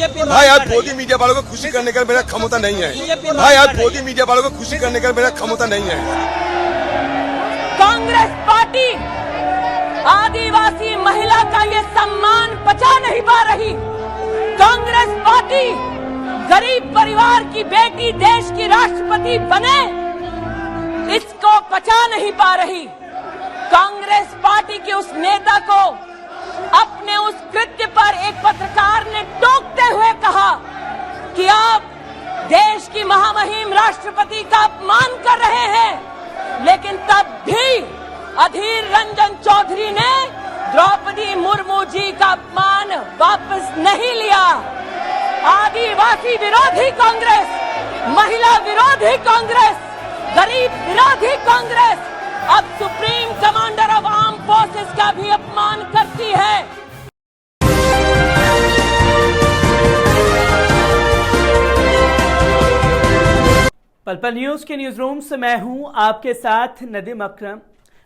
भाई आज मोदी मीडिया वालों को खुशी करने का मेरा क्षमता नहीं है। भाई आज मोदी मीडिया वालों को खुशी करने का मेरा क्षमता नहीं है। कांग्रेस पार्टी आदिवासी महिला का ये सम्मान पचा नहीं पा रही। कांग्रेस पार्टी गरीब परिवार की बेटी देश की राष्ट्रपति बने, इसको पचा नहीं पा रही। कांग्रेस पार्टी के उस नेता को अपने उस कृत्य पर एक पत्रकार ने टोकते हुए कहा कि आप देश की महामहिम राष्ट्रपति का अपमान कर रहे हैं, लेकिन तब भी अधीर रंजन चौधरी ने द्रौपदी मुर्मू जी का अपमान वापस नहीं लिया। आदिवासी विरोधी कांग्रेस, महिला विरोधी कांग्रेस, गरीब विरोधी कांग्रेस अब supreme commander of arm forces का भी अपमान करती है। पल पल न्यूज के न्यूज रूम से मैं हूं आपके साथ नदीम अकरम।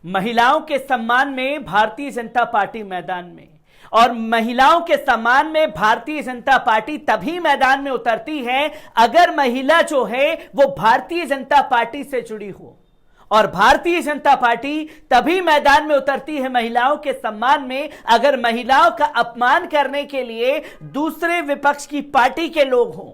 महिलाओं के सम्मान में भारतीय जनता पार्टी मैदान में, और महिलाओं के सम्मान में भारतीय जनता पार्टी तभी मैदान में उतरती है अगर महिला जो है वो भारतीय जनता पार्टी से जुड़ी हो, और भारतीय जनता पार्टी तभी मैदान में उतरती है महिलाओं के सम्मान में अगर महिलाओं का अपमान करने के लिए दूसरे विपक्ष की पार्टी के लोग हों,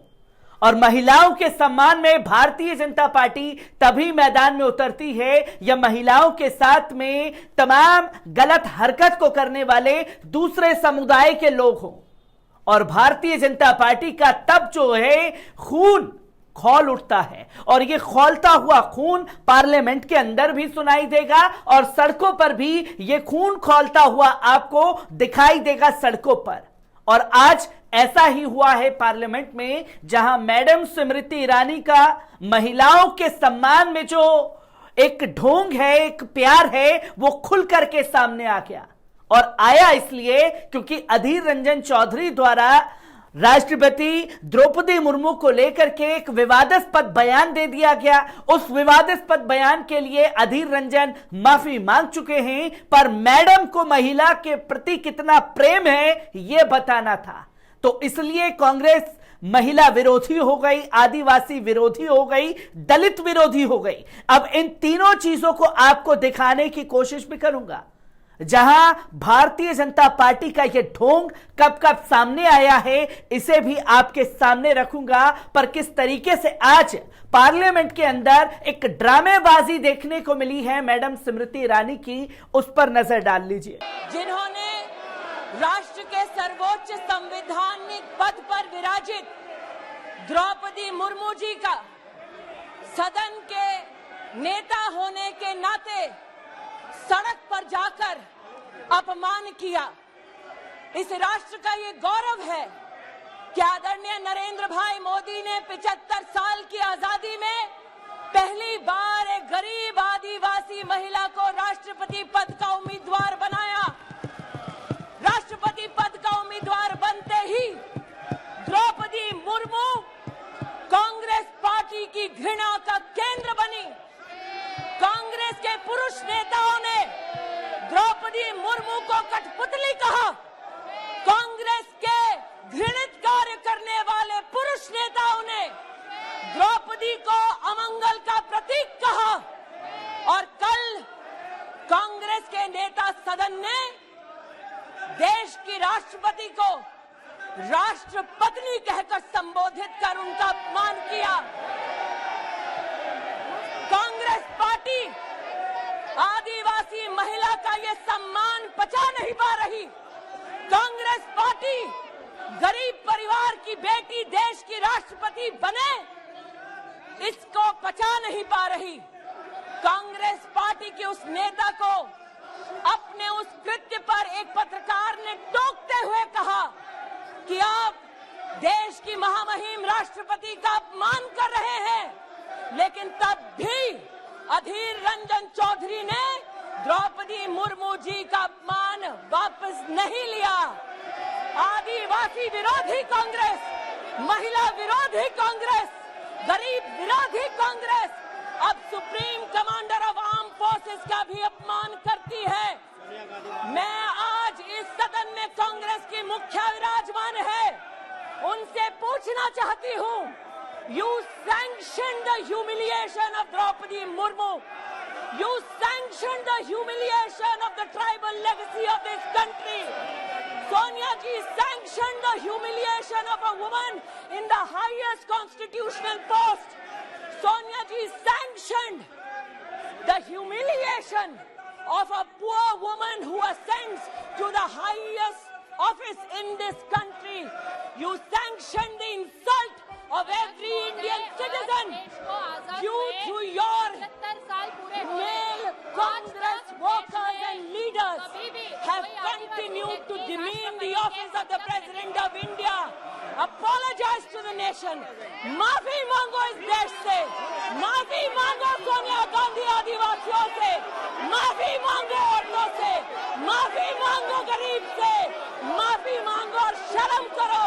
और महिलाओं के सम्मान में भारतीय जनता पार्टी तभी मैदान में उतरती है या महिलाओं के साथ में तमाम गलत हरकत को करने वाले दूसरे समुदाय के लोग हों। और भारतीय जनता पार्टी का तब जो है खून खौल उठता है, और ये खौलता हुआ खून पार्लियामेंट के अंदर भी सुनाई देगा और सड़कों पर भी ये खून खौलता हुआ आपको दिखाई देगा सड़कों पर। और आज ऐसा ही हुआ है पार्लियामेंट में, जहां मैडम स्मृति ईरानी का महिलाओं के सम्मान में जो एक ढोंग है, एक प्यार है, वो खुल करके सामने आ गया। और आया इसलिए क्योंकि अधीर रंजन चौधरी द्वारा राष्ट्रपति द्रौपदी मुर्मू को लेकर के एक विवादास्पद बयान दे दिया गया। उस विवादास्पद बयान के लिए अधीर रंजन माफी मांग चुके हैं, पर मैडम को महिला के प्रति कितना प्रेम है यह बताना था। तो इसलिए कांग्रेस महिला विरोधी हो गई, आदिवासी विरोधी हो गई, दलित विरोधी हो गई। अब इन तीनों चीजों को आपको दिखाने की कोशिश भी करूंगा, जहां भारतीय जनता पार्टी का यह ढोंग कब कब सामने आया है इसे भी आपके सामने रखूंगा। पर किस तरीके से आज पार्लियामेंट के अंदर एक ड्रामेबाजी देखने को मिली है मैडम स्मृति ईरानी की, उस पर नजर डाल लीजिए। जिन्होंने राष्ट्र के सर्वोच्च संवैधानिक पद पर विराजित द्रौपदी मुर्मू जी का सदन के नेता होने के नाते सड़क पर जाकर अपमान किया। इस राष्ट्र का ये गौरव है कि आदरणीय नरेंद्र भाई मोदी ने 75 साल की आजादी में पहली बार एक गरीब आदिवासी महिला को राष्ट्रपति पद का उम्मीदवार बनाया। राष्ट्रपति पद का उम्मीदवार बनते ही द्रौपदी मुर्मू कांग्रेस पार्टी की घृणा का केंद्र बनी। कांग्रेस के पुरुष नेताओं ने द्रौपदी मुर्मू को कठपुतली कहा। कांग्रेस के घृणित कार्य करने वाले पुरुष नेताओं ने द्रौपदी को अमंगल का प्रतीक कहा। और कल कांग्रेस के नेता सदन ने देश की राष्ट्रपति को राष्ट्रपत्नी कहकर संबोधित कर उनका अपमान किया। कांग्रेस पार्टी आदिवासी महिला का ये सम्मान पचा नहीं पा रही। कांग्रेस पार्टी गरीब परिवार की बेटी देश की राष्ट्रपति बने, इसको पचा नहीं पा रही। कांग्रेस पार्टी के उस नेता को अपने उस कृत्य पर एक पत्रकार ने टोकते हुए कहा कि आप देश की महामहिम राष्ट्रपति का अपमान कर रहे हैं, लेकिन तब भी अधीर रंजन चौधरी ने द्रौपदी मुर्मू जी का अपमान वापस नहीं लिया। आदिवासी विरोधी कांग्रेस, महिला विरोधी कांग्रेस, गरीब विरोधी कांग्रेस अब supreme commander of arm forces का भी अपमान करती है। मैं आज इस सदन में कांग्रेस की मुखिया विराजमान है, उनसे पूछना चाहती हूं, you sanction the humiliation of Draupadi Murmu, you sanction the humiliation of the tribal legacy of this country. Sonia ji sanctioned the humiliation of a woman in the highest constitutional post. Sonia ji sanctioned the humiliation of a poor woman who ascends to the highest office in this country. You sanctioned the insult of every Indian citizen. You, through your male Congress workers and leaders, have continued to demean the office of the President of India. Apologize to the nation. माफी मांगो इस देश से, माफी मांगो सोनिया गांधी आदिवासियों से, माफी मांगो औरतों से, माफी मांगो गरीब से, माफी मांगो और शर्म करो.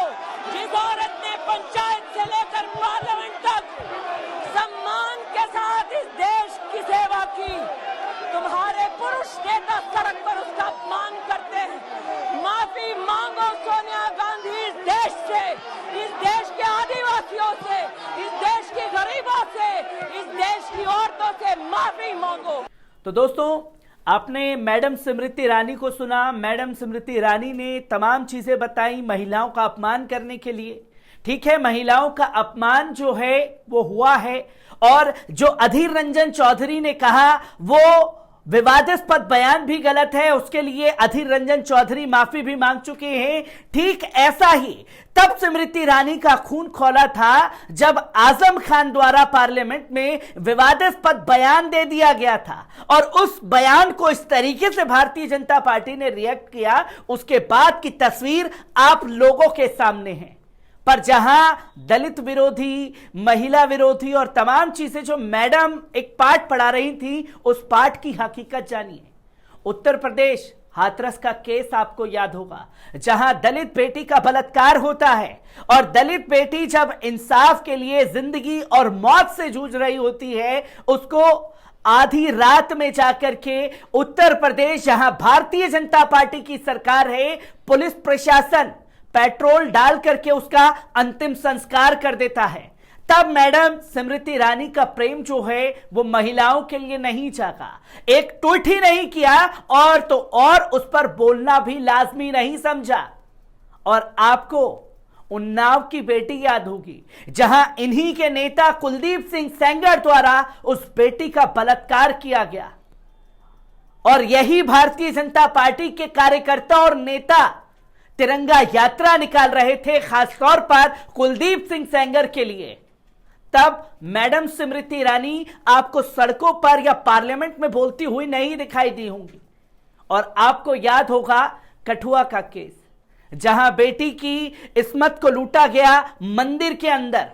जिस औरत ने पंचायत से लेकर पार्लियामेंट तक सम्मान के साथ इस देश की सेवा की, तुम्हारे पुरुष नेता सड़क पर उसका अपमान करते हैं. माफी मांगो सोनिया गांधी इस देश से, इस देश के आदिवासियों से, इस देश के गरीबों से, इस देश की औरतों से माफी मांगो. तो दोस्तों, आपने मैडम स्मृति ईरानी को सुना. मैडम स्मृति ईरानी ने तमाम चीजें बताई महिलाओं का अपमान करने के लिए. ठीक है, महिलाओं का अपमान जो है वो हुआ है, और जो अधीर रंजन चौधरी ने कहा वो विवादास्पद बयान भी गलत है. उसके लिए अधीर रंजन चौधरी माफी भी मांग चुके हैं. ठीक ऐसा ही तब स्मृति ईरानी का खून खौला था जब आजम खान द्वारा पार्लियामेंट में विवादास्पद बयान दे दिया गया था, और उस बयान को इस तरीके से भारतीय जनता पार्टी ने रिएक्ट किया. उसके बाद की तस्वीर आप लोगों के सामने है. पर जहां दलित विरोधी, महिला विरोधी और तमाम चीजें जो मैडम एक पाठ पढ़ा रही थी, उस पाठ की हकीकत जानिए. उत्तर प्रदेश हाथरस का केस आपको याद होगा, जहां दलित बेटी का बलात्कार होता है, और दलित बेटी जब इंसाफ के लिए जिंदगी और मौत से जूझ रही होती है, उसको आधी रात में जाकर के उत्तर प्रदेश, जहां भारतीय जनता पार्टी की सरकार है, पुलिस प्रशासन पेट्रोल डाल करके उसका अंतिम संस्कार कर देता है. तब मैडम स्मृति ईरानी का प्रेम जो है वो महिलाओं के लिए नहीं जागा. एक ट्वीट ही नहीं किया, और तो और उस पर बोलना भी लाजमी नहीं समझा. और आपको उन्नाव की बेटी याद होगी, जहां इन्हीं के नेता कुलदीप सिंह सेंगर द्वारा उस बेटी का बलात्कार किया गया. और यही भारतीय जनता पार्टी के कार्यकर्ता और नेता तिरंगा यात्रा निकाल रहे थे, खासतौर पर कुलदीप सिंह सेंगर के लिए. तब मैडम स्मृति ईरानी आपको सड़कों पर या पार्लियामेंट में बोलती हुई नहीं दिखाई दी होंगी. और आपको याद होगा कठुआ का केस, जहां बेटी की इस्मत को लूटा गया मंदिर के अंदर.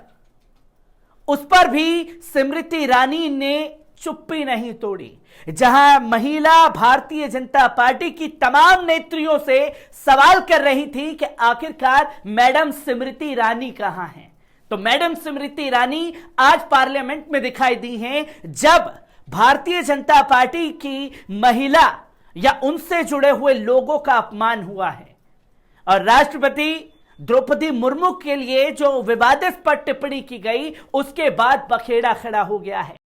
उस पर भी स्मृति ईरानी ने चुप्पी नहीं तोड़ी, जहां महिला भारतीय जनता पार्टी की तमाम नेत्रियों से सवाल कर रही थी कि आखिरकार मैडम स्मृति ईरानी कहां हैं. तो मैडम स्मृति ईरानी आज पार्लियामेंट में दिखाई दी हैं, जब भारतीय जनता पार्टी की महिला या उनसे जुड़े हुए लोगों का अपमान हुआ है. और राष्ट्रपति द्रौपदी मुर्मू के लिए जो विवादास्पद टिप्पणी की गई, उसके बाद बखेड़ा खड़ा हो गया है.